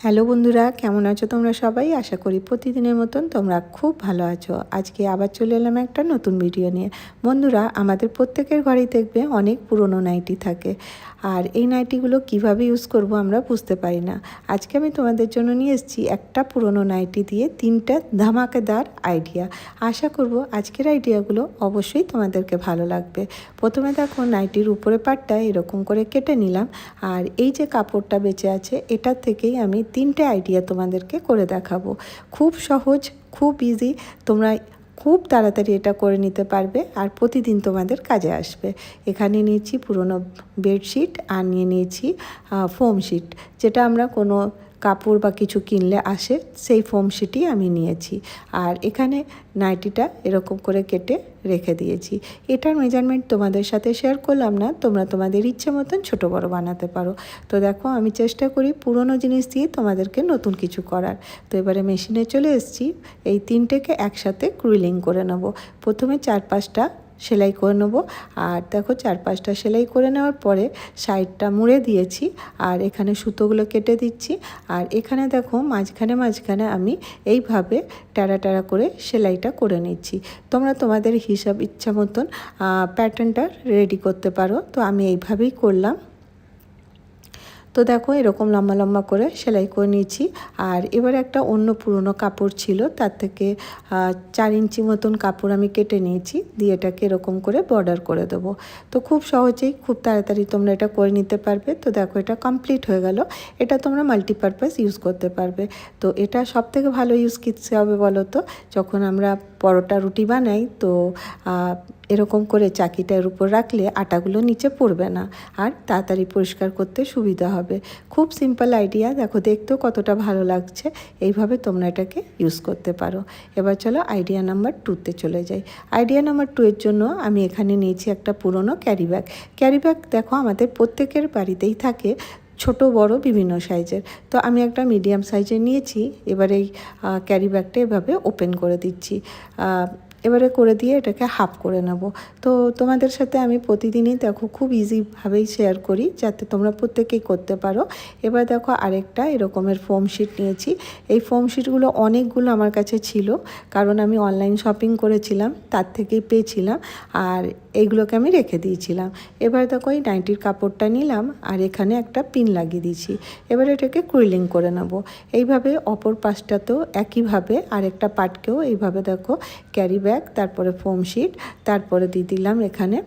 Hello বন্ধুরা, কেমন আছো তোমরা সবাই? আশা করি প্রতিদিনের মতন তোমরা খুব ভালো আছো। আজকে আবার চলে এলাম একটা নতুন ভিডিও নিয়ে। বন্ধুরা, আমাদের প্রত্যেকের ঘরেই দেখবে অনেক পুরনো নাইটি থাকে, আর এই নাইটিগুলো কিভাবে ইউজ করব আমরা বুঝতে পারি না। আজকে আমি তোমাদের জন্য নিয়ে এসেছি একটা পুরনো নাইটি দিয়ে 3টা ধামাকেদার আইডিয়া। আশা করব আজকের আইডিয়াগুলো অবশ্যই তোমাদেরকে ভালো লাগবে। প্রথমে দেখো, নাইটির উপরে পাটটা এরকম করে কেটে নিলাম, আর এই যে কাপড়টা বেঁচে আছে এটার থেকেই আমি 3টে আইডিয়া তোমাদেরকে করে দেখাবো। খুব সহজ, খুব ইজি, তোমরা খুব তাড়াতাড়ি এটা করে নিতে পারবে আর প্রতিদিন তোমাদের কাজে আসবে। এখানে নিয়েছি পুরনো বেডশিট আর নিয়ে নিয়েছি ফোম শিট, যেটা আমরা কোনো কাপড় বা কিছু কিনলে আসে, সেই ফোম শিটই আমি নিয়েছি। আর এখানে নাইটিটা এরকম করে কেটে রেখে দিয়েছি। এটার মেজারমেন্ট তোমাদের সাথে শেয়ার করলাম না, তোমরা তোমাদের ইচ্ছে মতন ছোটো বড়ো বানাতে পারো। তো দেখো, আমি চেষ্টা করি পুরনো জিনিস দিয়ে তোমাদেরকে নতুন কিছু করার। তো এবারে মেশিনে চলে এসেছি, এই 3টেকে একসাথে ক্রুইলিং করে নেব। প্রথমে 4-5টা সেলাই করে নেব, আর দেখো 4-5টা সেলাই করে নেওয়ার পরে সাইডটা মুড়ে দিয়েছি, আর এখানে সুতোগুলো কেটে দিচ্ছি। আর এখানে দেখো মাঝখানে আমি এইভাবে ট্যাড়া ট্যাড়া করে সেলাইটা করে নিচ্ছি। তোমরা তোমাদের হিসাব ইচ্ছা মতন প্যাটার্নটা রেডি করতে পারো। তো আমি এইভাবেই করলাম। তো দেখো, এরকম লম্বা লম্বা করে সেলাই করে নিয়েছি। আর এবার একটা অন্য পুরনো কাপড় ছিল, তার থেকে 4 ইঞ্চি মতন কাপড় আমি কেটে নিয়েছি, দিয়ে এটাকে এরকম করে বর্ডার করে দেবো। তো খুব সহজেই, খুব তাড়াতাড়ি তোমরা এটা করে নিতে পারবে। তো দেখো, এটা কমপ্লিট হয়ে গেল। এটা তোমরা মাল্টিপারপাস ইউজ করতে পারবে। তো এটা সবথেকে ভালো ইউজ কিসে হবে বলো তো? যখন আমরা পরোটা রুটি বানাই, তো এরকম করে চাকিটার উপর রাখলে আটাগুলো নিচে পড়বে না, আর তাড়াতাড়ি পরিষ্কার করতে সুবিধা হবে। খুব সিম্পল আইডিয়া, দেখো দেখতেও কতটা ভালো লাগছে। এইভাবে তোমরা এটাকে ইউজ করতে পারো। এবার চলো আইডিয়া নাম্বার 2তে চলে যাই। আইডিয়া নাম্বার 2 এর জন্য আমি এখানে নিয়েছি একটা পুরনো ক্যারি ব্যাগ। ক্যারি ব্যাগ দেখো আমাদের প্রত্যেকের বাড়িতেই থাকে, ছোট বড় বিভিন্ন সাইজের। তো আমি একটা মিডিয়াম সাইজের নিয়েছি। এবার এই ক্যারি ব্যাগটা এভাবে ওপেন করে দিচ্ছি, এবারে করে দিয়ে এটাকে হাফ করে নেব। তো তোমাদের সাথে আমি প্রতিদিনই দেখো খুব ইজিভাবেই শেয়ার করি, যাতে তোমরা প্রত্যেকেই করতে পারো। এবার দেখো, আরেকটা এরকমের ফোম শিট নিয়েছি। এই ফোম শিটগুলো অনেকগুলো আমার কাছে ছিল, কারণ আমি অনলাইন শপিং করেছিলাম, তার থেকেই পেয়েছিলাম, আর এইগুলোকে আমি রেখে দিয়েছিলাম। এবার দেখো, এই নাইটির কাপড়টা নিলাম, আর এখানে একটা পিন লাগিয়ে দিয়েছি। এবার এটাকে ক্রুইলিং করে নেব। এইভাবে অপর পাশটাতেও একইভাবে আরেকটা পার্টকেও এইভাবে দেখো, ক্যারি ব্যাগ, তারপরে ফোম শিট, তারপরে দিয়ে দিলাম এখানে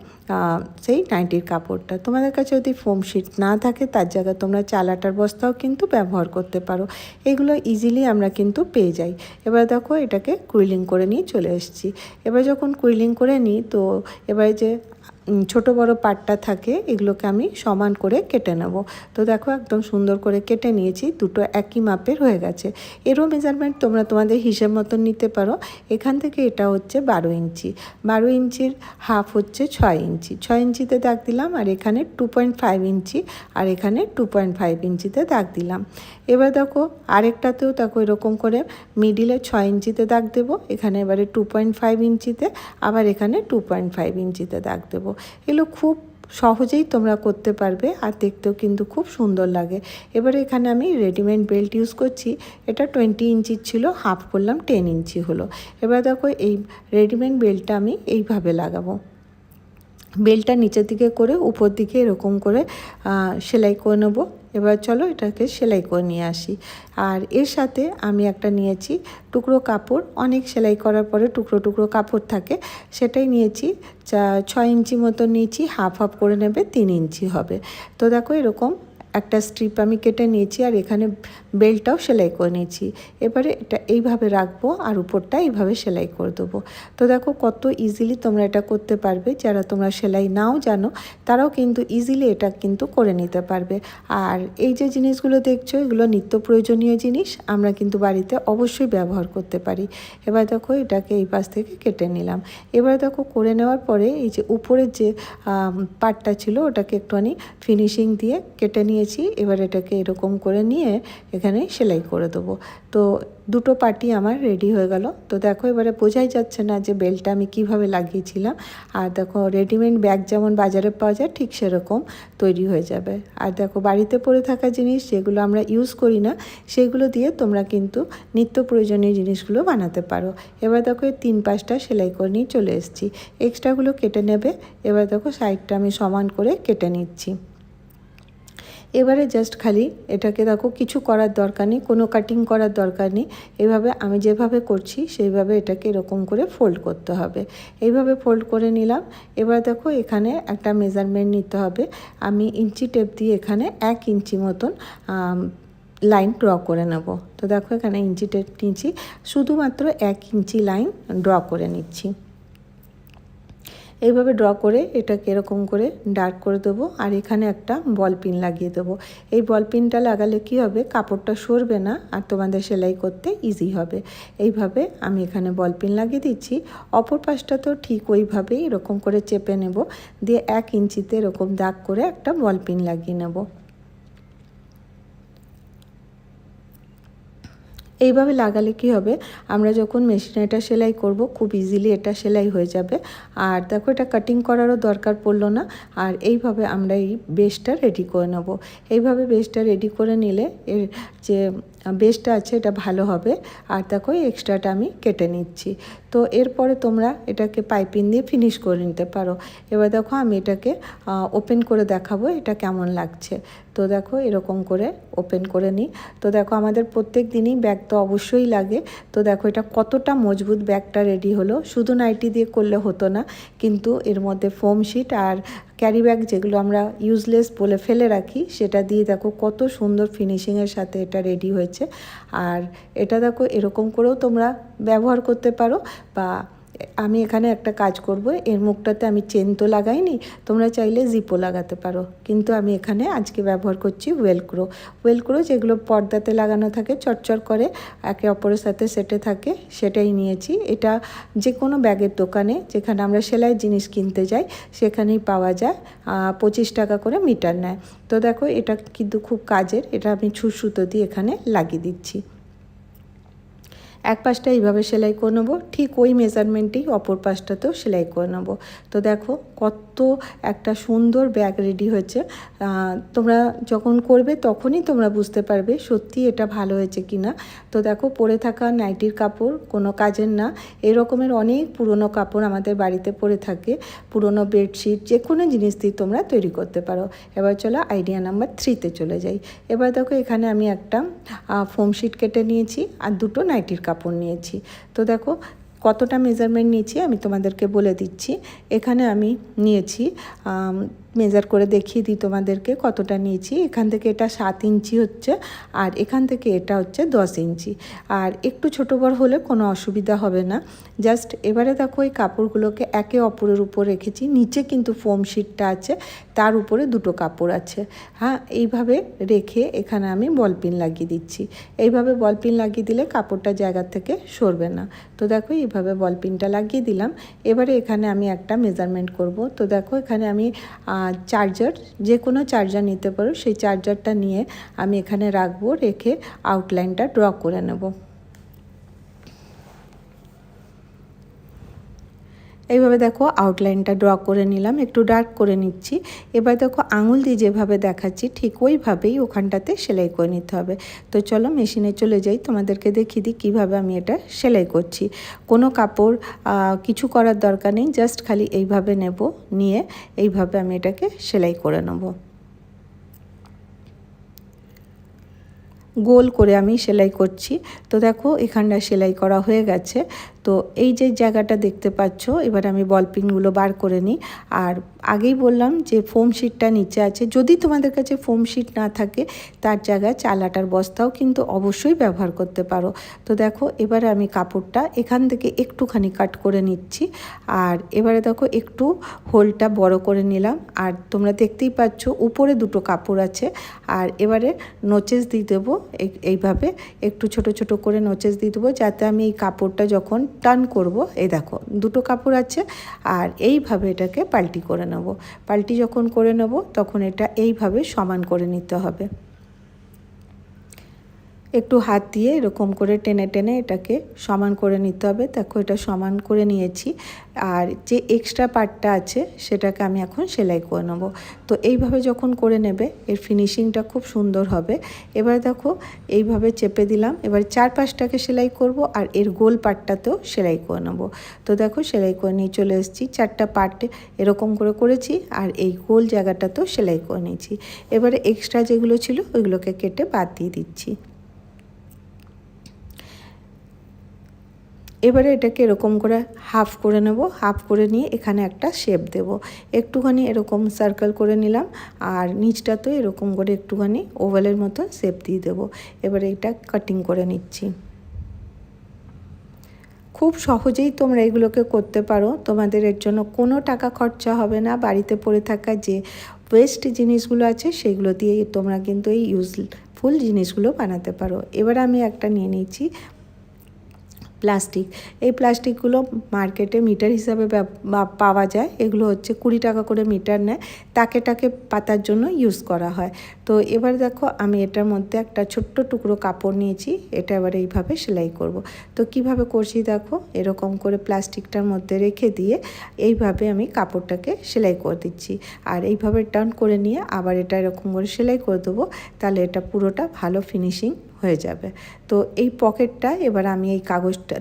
সেই নাইটির কাপড়টা। তোমাদের কাছে যদি ফোম শিট না থাকে, তার জায়গায় তোমরা চাল আটার বস্তাও কিন্তু ব্যবহার করতে পারো। এগুলো ইজিলি আমরা কিন্তু পেয়ে যাই। এবার দেখো, এটাকে ক্রুইলিং করে নিয়ে চলে এসেছি। এবার যখন ক্রুইলিং করে নিই, তো এবারে যে ছোট বড় পাটটা থাকে, এগুলোকে আমি সমান করে কেটে নেব। তো দেখো, একদম সুন্দর করে কেটে নিয়েছি, দুটো একই মাপের হয়ে গেছে। এরও মেজারমেন্ট তোমরা তোমাদের হিসেব মতন নিতে পারো। এখান থেকে এটা হচ্ছে 12 ইঞ্চি, 12 ইঞ্চির হাফ হচ্ছে 6 ইঞ্চি, 6 ইঞ্চিতে দাগ দিলাম। আর এখানে 2.5 ইঞ্চি, আর এখানে 2.5 ইঞ্চিতে দাগ দিলাম। এবার দেখো, আরেকটাতেও দেখো এরকম করে মিডিলে 6 ইঞ্চিতে দাগ দেবো, এখানে এবারে 2.5 ইঞ্চিতে, আবার এখানে 2.5 ইঞ্চিতে দাগ দেবো। এগুলো খুব সহজেই তোমরা করতে পারবে, আর দেখতেও কিন্তু খুব সুন্দর লাগে। এবারে এখানে আমি রেডিমেড বেল্ট ইউজ করছি। এটা 20 ইঞ্চির ছিল, হাফ করলাম 10 ইঞ্চি হলো। এবার দেখো, এই রেডিমেড বেল্টটা আমি এইভাবে লাগাবো। বেলটা নিচের দিকে করে উপর দিকে এরকম করে সেলাই করে নেব। এবার চলো এটাকে সেলাই করে নিয়ে আসি। আর এর সাথে আমি একটা নিয়েছি টুকরো কাপড়, অনেক সেলাই করার পরে টুকরো টুকরো কাপড় থাকে, সেটাই নিয়েছি। 6 ইঞ্চি মতো নিয়েছি, হাফ হাফ করে নেবে, 3 ইঞ্চি হবে। তো দেখো, এরকম একটা স্ট্রিপ আমি কেটে নিয়েছি, আর এখানে বেল্টটাও সেলাই করে নিয়েছি। এবারে এটা এইভাবে রাখবো, আর উপরটা এইভাবে সেলাই করে দেবো। তো দেখো, কত ইজিলি তোমরা এটা করতে পারবে। যারা তোমরা সেলাই নাও জানো, তারাও কিন্তু ইজিলি এটা কিন্তু করে নিতে পারবে। আর এই যে জিনিসগুলো দেখছো, এগুলো নিত্য প্রয়োজনীয় জিনিস, আমরা কিন্তু বাড়িতে অবশ্যই ব্যবহার করতে পারি। এবার দেখো, এটাকে এই পাশ থেকে কেটে নিলাম। এবার দেখো, করে নেওয়ার পরে এই যে উপরের যে পার্টটা ছিল, ওটাকে একটুখানি ফিনিশিং দিয়ে কেটে নিয়েছি। নিয়েছি। এবার এটাকে এরকম করে নিয়ে এখানে সেলাই করে দেবো। তো দুটো পার্টি আমার রেডি হয়ে গেল। তো দেখো এবারে বোঝাই যাচ্ছে না যে বেল্টটা আমি কিভাবে লাগিয়েছিলাম। আর দেখো রেডিমেড ব্যাগ যেমন বাজারে পাওয়া যায় ঠিক সেরকম তৈরি হয়ে যাবে। আর দেখো বাড়িতে পড়ে থাকা জিনিস যেগুলো আমরা ইউজ করি না সেগুলো দিয়ে তোমরা কিন্তু নিত্য প্রয়োজনীয় জিনিসগুলো বানাতে পারো। এবার দেখো এই 3-5টা সেলাই করে নিয়ে চলে এসেছি। এক্সট্রাগুলো কেটে নেবে। এবার দেখো সাইডটা আমি সমান করে কেটে নিচ্ছি। এবারে জাস্ট খালি এটাকে দেখো কিছু করার দরকার নেই, কোনো কাটিং করার দরকার নেই। এভাবে আমি যেভাবে করছি সেইভাবে এটাকে এরকম করে ফোল্ড করতে হবে। এইভাবে ফোল্ড করে নিলাম। এবার দেখো এখানে একটা মেজারমেন্ট নিতে হবে। আমি ইঞ্চি টেপ দিয়ে এখানে 1 ইঞ্চি মতন লাইন ড্র করে নেব। তো দেখো এখানে ইঞ্চি টেপ নিচ্ছি, শুধুমাত্র 1 ইঞ্চি লাইন ড্র করে নিচ্ছি। এইভাবে ড্র করে এটাকে এরকম করে ডার্ক করে দেবো। আর এখানে একটা বল পিন লাগিয়ে দেবো। এই বল পিনটা লাগালে কি হবে, কাপড়টা সরবে না আর তোমাদের সেলাই করতে ইজি হবে। এইভাবে আমি এখানে বল পিন লাগিয়ে দিচ্ছি। অপর পাশটা তো ঠিক ওইভাবেই এরকম করে চেপে নেব, দিয়ে 1 ইঞ্চিতে এরকম দাগ করে একটা বল পিন লাগিয়ে নেব। এইভাবে লাগালে কি হবে, আমরা যখন মেশিনে এটা সেলাই করব খুব ইজিলি এটা সেলাই হয়ে যাবে। আর দেখো এটা কাটিং করারও দরকার পড়লো না। আর এইভাবে আমরা এই বেসটা রেডি করে নেব। এইভাবে বেসটা রেডি করে নিলে এর যে বেসটা আছে এটা ভালো হবে। আর দেখো এক্সট্রাটা আমি কেটে নিচ্ছি। তো এরপরে তোমরা এটাকে পাইপিং দিয়ে ফিনিশ করে নিতে পারো। এবার দেখো আমি এটাকে ওপেন করে দেখাবো এটা কেমন লাগছে। তো দেখো এরকম করে ওপেন করে নিই। তো দেখো আমাদের প্রত্যেক দিনই ব্যাগ তো অবশ্যই লাগে। তো দেখো এটা কতটা মজবুত ব্যাগটা রেডি হলো। শুধু নাইটি দিয়ে করলে হতো না, কিন্তু এর মধ্যে ফোম শিট আর ক্যারি ব্যাগ যেগুলো আমরা ইউজলেস বলে ফেলে রাখি সেটা দিয়ে দেখো কত সুন্দর ফিনিশিংয়ের সাথে এটা রেডি হয়েছে। আর এটা দেখো এরকম করেও তোমরা ব্যবহার করতে পারো, বা আমি এখানে একটা কাজ করব, এর মুখটাতে আমি চেন তো লাগাইনি, তোমরা চাইলে জিপও লাগাতে পারো, কিন্তু আমি এখানে আজকে ব্যবহার করছি ওয়েলক্রো যেগুলো পর্দাতে লাগানো থাকে, চটচট করে একে অপরের সাথে সেটে থাকে, সেটাই নিয়েছি। এটা যে কোনো ব্যাগের দোকানে যেখানে আমরা সেলাই জিনিস কিনতে যাই সেখানেই পাওয়া যায়। 25 টাকা করে মিটার নেয়। তো দেখো এটা কিন্তু খুব কাজের। এটা আমি সুতো দিয়ে এখানে লাগিয়ে দিচ্ছি। এক পাশটা এইভাবে সেলাই করে নেবো, ঠিক ওই মেজারমেন্টেই অপর পাশটাতেও সেলাই করে নেবো। তো দেখো কত একটা সুন্দর ব্যাগ রেডি হয়েছে। তোমরা যখন করবে তখনই তোমরা বুঝতে পারবে সত্যি এটা ভালো হয়েছে কি না। তো দেখো পরে থাকা নাইটির কাপড় কোনো কাজের না, এরকমের অনেক পুরনো কাপড় আমাদের বাড়িতে পড়ে থাকে, পুরনো বেডশিট যে কোনো জিনিস দিয়ে তোমরা তৈরি করতে পারো। এবার চলো আইডিয়া নাম্বার 3তে চলে যাই। এবার দেখো এখানে আমি একটা ফোম শিট কেটে নিয়েছি আর দুটো নাইটির কাপড় নিয়েছি। তো দেখো কতটা মেজারমেন্ট নিয়েছি আমি তোমাদেরকে বলে দিচ্ছি। এখানে আমি নিয়েছি, মেজার করে দেখিয়ে দিই তোমাদেরকে কতটা নিয়েছি। এখান থেকে এটা 7 ইঞ্চি হচ্ছে, আর এখান থেকে এটা হচ্ছে 10 ইঞ্চি। আর একটু ছোটো বড় হলে কোনো অসুবিধা হবে না। জাস্ট এবারে দেখো এই কাপড়গুলোকে একে অপরের উপর রেখেছি, নিচে কিন্তু ফোম শিটটা আছে, তার উপরে দুটো কাপড় আছে। হ্যাঁ, এইভাবে রেখে এখানে আমি বল পিন লাগিয়ে দিচ্ছি। এইভাবে বল পিন লাগিয়ে দিলে কাপড়টা জায়গা থেকে সরবে না। তো দেখো এইভাবে বল পিনটা লাগিয়ে দিলাম। এবারে এখানে আমি একটা মেজারমেন্ট করব। তো দেখো এখানে আমি চার্জার, যে কোনো চার্জার নিতে পারো, সেই চার্জারটা নিয়ে আমি এখানে রাখবো, রেখে আউটলাইনটা ড্র করে নেব। এইভাবে দেখো আউটলাইনটা ড্র করে নিলাম, একটু ডার্ক করে নিচ্ছি। এবার দেখো আঙুল দিয়ে যেভাবে দেখাচ্ছি ঠিক ওইভাবেই ওখানটাতে সেলাই করে নিতে হবে। তো চলো মেশিনে চলে যাই, তোমাদেরকে দেখিয়ে দিই কীভাবে আমি এটা সেলাই করছি। কোনো কাপড় কিছু করার দরকার নেই, জাস্ট খালি এইভাবে নেব, নিয়ে এইভাবে আমি এটাকে সেলাই করে নেব। গোল করে আমি সেলাই করছি। তো দেখো এখানটা সেলাই করা হয়ে গেছে। তো এই যে জায়গাটা দেখতে পাচ্ছ, এবার আমি বল পিনগুলো বার করে নিই। আর আগেই বললাম যে ফোম শিটটা নিচে আছে, যদি তোমাদের কাছে ফোম শিট না থাকে তার জায়গায় চাল আটার বস্তাও কিন্তু অবশ্যই ব্যবহার করতে পারো। তো দেখো এবারে আমি কাপড়টা এখান থেকে একটুখানি কাট করে নিচ্ছি। আর এবারে দেখো একটু হোলটা বড় করে নিলাম। আর তোমরা দেখতেই পাচ্ছ উপরে দুটো কাপড় আছে। আর এবারে নোচেস দিয়ে দেবো এইভাবে একটু ছোট ছোট করে নোচেস দিয়ে দেবো, যাতে আমি এই কাপড়টা যখন টার্ন করব, এই দেখো দুটো কাপড় আছে, আর এইভাবে এটাকে পাল্টি করে নেব। পাল্টি যখন করে নেব তখন এটা এইভাবে সমান করে নিতে হবে। একটু হাত দিয়ে এরকম করে টেনে টেনে এটাকে সমান করে নিতে হবে। দেখো এটা সমান করে নিয়েছি, আর যে এক্সট্রা পার্টটা আছে সেটাকে আমি এখন সেলাই করে নেব। তো এইভাবে যখন করে নেবে এর ফিনিশিংটা খুব সুন্দর হবে। এবার দেখো এইভাবে চেপে দিলাম, এবার চারপাশটাকে সেলাই করব আর এর গোল পার্টটাতেও সেলাই করে নেব। তো দেখো সেলাই করে নিয়ে চলে এসেছি, 4টা পার্টে এরকম করে করেছি আর এই গোল জায়গাটাতেও সেলাই করে নিয়েছি। এবারে এক্সট্রা যেগুলো ছিল ওইগুলোকে কেটে বাদ দিয়ে দিচ্ছি। এবারে এটাকে এরকম করে হাফ করে নেব। হাফ করে নিয়ে এখানে একটা শেপ দেব, একটুখানি এরকম সার্কেল করে নিলাম, আর নিচটাতেও এরকম করে একটুখানি ওভালের মতো শেপ দিয়ে দেবো। এবারে এটা কাটিং করে নিচ্ছি। খুব সহজেই তোমরা এগুলোকে করতে পারো, তোমাদের এর জন্য কোনো টাকা খরচা হবে না। বাড়িতে পড়ে থাকা যে ওয়েস্ট জিনিসগুলো আছে সেগুলো দিয়ে তোমরা কিন্তু এই ইউজফুল জিনিসগুলো বানাতে পারো। এবার আমি একটা নিয়ে নিয়েছি প্লাস্টিক। এই প্লাস্টিকগুলো মার্কেটে মিটার হিসাবে পাওয়া যায়। এগুলো হচ্ছে 20 টাকা করে মিটার নেয়, তাকে পাতার জন্য ইউজ করা হয়। তো এবার দেখো আমি এটার মধ্যে একটা ছোট্ট টুকরো কাপড় নিয়েছি, এটা এবার এইভাবে সেলাই করব। তো কিভাবে করছি দেখো, এরকম করে প্লাস্টিকটার মধ্যে রেখে দিয়ে এইভাবে আমি কাপড়টাকে সেলাই করে দিচ্ছি, আর এইভাবে টার্ন করে নিয়ে আবার এটা এরকম করে সেলাই করে দেবো। তাহলে এটা পুরোটা ভালো ফিনিশিং হয়ে যাবে। তো এই পকেটটা এবার আমি এই কাগজটা,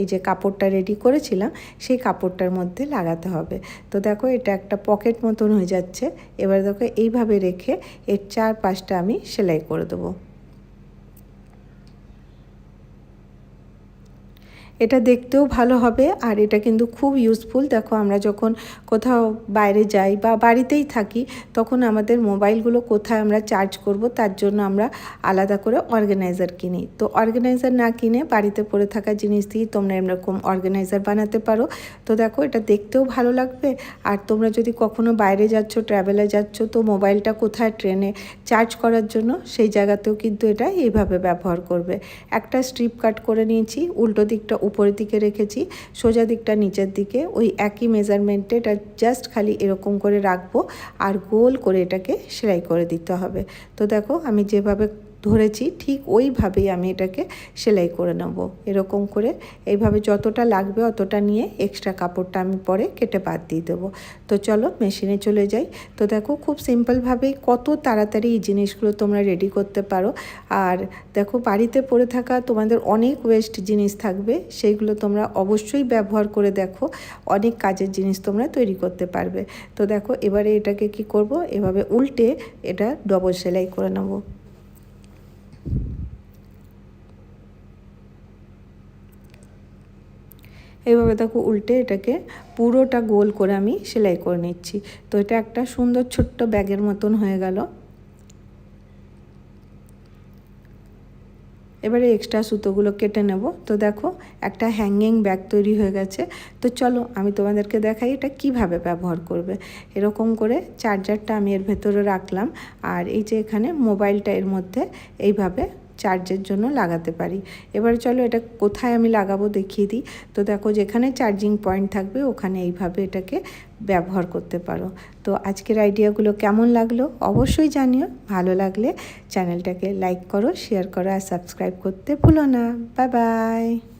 এই যে কাপড়টা রেডি করেছিলাম সেই কাপড়টার মধ্যে লাগাতে হবে। তো দেখো এটা একটা পকেট মতন হয়ে যাচ্ছে। এবার দেখো এইভাবে রেখে এর চারপাশটা আমি সেলাই করে দেবো। এটা দেখতেও ভালো হবে আর এটা কিন্তু খুব ইউজফুল। দেখো আমরা যখন কোথাও বাইরে যাই বা বাড়িতেই থাকি তখন আমাদের মোবাইলগুলো কোথায় আমরা চার্জ করব, তার জন্য আমরা আলাদা করে অর্গানাইজার কিনি। তো অর্গানাইজার না কিনে বাড়িতে পড়ে থাকা জিনিস দিয়ে তোমরা এরকম অর্গানাইজার বানাতে পারো। তো দেখো এটা দেখতেও ভালো লাগবে, আর তোমরা যদি কখনো বাইরে যাচ্ছ, ট্রাভেলে যাচ্ছ, তো মোবাইলটা কোথায় ট্রেনে চার্জ করার জন্য সেই জায়গাতেও কিন্তু এটা এইভাবে ব্যবহার করবে। একটা স্ট্রিপ কাট করে নিয়েছি, উল্টো দিকটা উপরের দিকে রেখেছি, সোজা দিকটা নিচের দিকে, ওই একই মেজারমেন্টে এটা জাস্ট খালি এরকম করে রাখবো আর গোল করে এটাকে সেলাই করে দিতে হবে। তো দেখো আমি যেভাবে ধরেছি ঠিক ওইভাবেই আমি এটাকে সেলাই করে নেব। এরকম করে এইভাবে যতটা লাগবে অতটা নিয়ে এক্সট্রা কাপড়টা আমি পরে কেটে বাদ দিয়ে দেবো। তো চলো মেশিনে চলে যাই। তো দেখো খুব সিম্পলভাবেই কত তাড়াতাড়ি এই জিনিসগুলো তোমরা রেডি করতে পারো। আর দেখো বাড়িতে পড়ে থাকা তোমাদের অনেক ওয়েস্ট জিনিস থাকবে, সেইগুলো তোমরা অবশ্যই ব্যবহার করে দেখো, অনেক কাজের জিনিস তোমরা তৈরি করতে পারবে। তো দেখো এবারে এটাকে কি করব, এভাবে উল্টে এটা ডবল সেলাই করে নেব। এইভাবে দেখো উল্টে এটাকে পুরোটা গোল করে আমি সেলাই করে নিচ্ছি। তো এটা একটা সুন্দর ছোট্ট ব্যাগের মতন হয়ে গেল। এবারে এক্সট্রা সুতোগুলো কেটে নেব। তো দেখো একটা হ্যাঙ্গিং ব্যাগ তৈরি হয়ে গেছে। তো চলো আমি তোমাদেরকে দেখাই এটা কিভাবে ব্যবহার করবে। এরকম করে চার্জারটা আমি এর ভেতরে রাখলাম, আর এই যে এখানে মোবাইলটা এর মধ্যে এইভাবে চার্জের জন্য লাগাতে পারি। এবার চলো এটা কোথায় আমি লাগাবো দেখিয়ে দিই। তো দেখো যেখানে চার্জিং পয়েন্ট থাকবে ওখানে এইভাবে এটাকে ব্যবহার করতে পারো। তো আজকের আইডিয়াগুলো কেমন লাগলো অবশ্যই জানিও। ভালো লাগলে চ্যানেলটাকে লাইক করো, শেয়ার করো আর সাবস্ক্রাইব করতে ভুলো না। Bye bye.